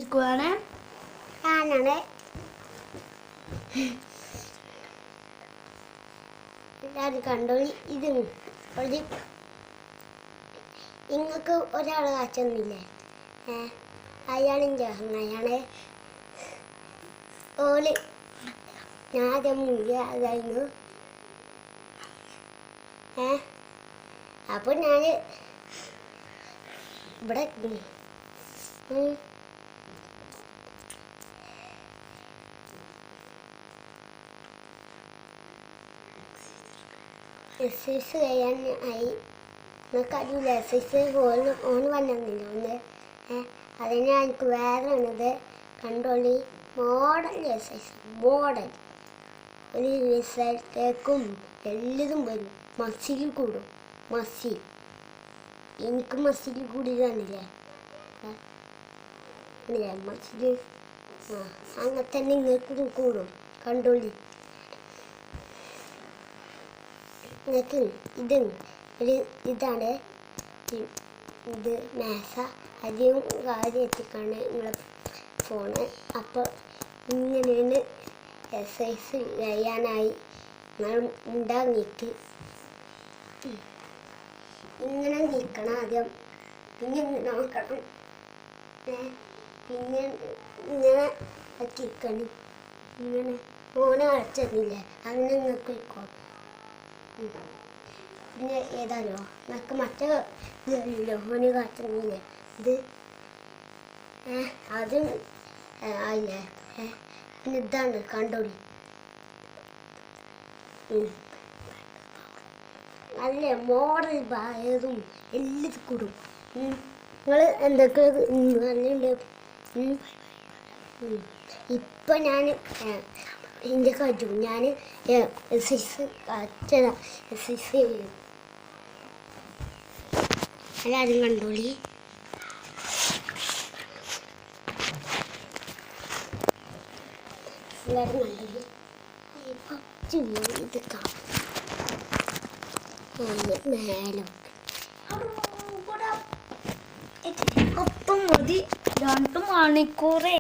ചെയ്തിരിക്കുവാണ്. ഞാനാണ് എല്ലാവരും കണ്ടോ. ഇത് ഒരു നിങ്ങൾക്ക് ഒരാൾ കാച്ചൊന്നില്ലേ, അയാളിൻ്റെ അയാളെ ഓല് ഞാൻ ആദ്യം അതായിരുന്നു. അപ്പോൾ ഞാൻ ഇവിടെ എക്സസൈസ് ചെയ്യാൻ ആയി. നിങ്ങൾക്ക് അറിയില്ല എക്സസൈസ് ഓന് വന്നില്ല ഒന്ന്. അതിനാ എനിക്ക് വേറെ ഉള്ളത് കണ്ടോളി. മോഡൽ എക്സസൈസ്, മോഡൽ ഒരു റിസൾട്ടേക്കും എല്ലതും വരും. മസിൽ കൂടും, മസിൽ. എനിക്ക് മസിൽ കൂടിയതാണില്ലേ, മസിൽ. അങ്ങനെ തന്നെ നിങ്ങൾക്ക് കൂടും. കണ്ടോളി. നിങ്ങൾക്ക് ഇത് ഒരു ഇതാണ്, ഇത് മേശ. അധികം കാര്യം എത്തിക്കാണ് നിങ്ങളെ ഫോണ്. അപ്പോൾ ഇങ്ങനെയാണ് എക്സസൈസ് ചെയ്യാനായി. നിങ്ങൾ ഉണ്ടാങ്ങിയിട്ട് ഇങ്ങനെ നീക്കണം ആദ്യം, പിന്നെ ഇങ്ങനെ നോക്കണം, പിന്നെ ഇങ്ങനെ എത്തിക്കണം. ഇങ്ങനെ ഓനെ അടച്ചിരുന്നില്ലേ, അങ്ങനെ നിങ്ങൾക്ക് വയ്ക്കോ. പിന്നെ ഏതാലോ നമുക്ക് മറ്റേ ഇതല്ലോ ഓന് കാട്ടുന്നില്ലേ, ഇത് അതും ആയില്ലേ. പിന്നെ ഇതാണ് കണ്ടോളി. നല്ല മോഡൽ ബായതും എല്ലാം കൂടും. നിങ്ങൾ എന്തൊക്കെ നല്ലുണ്ട്. ഇപ്പം ഞാൻ എൻ്റെ കഴിച്ചു ഞാൻ എക്സസൈസ് എക്സസൈസ് ചെയ്യും. എല്ലാവരും കണ്ടോളി. എല്ലാവരും കണ്ടോളി. കുറച്ച് ഇത് മേലും ഒപ്പം മതി 2 മണിക്കൂർ.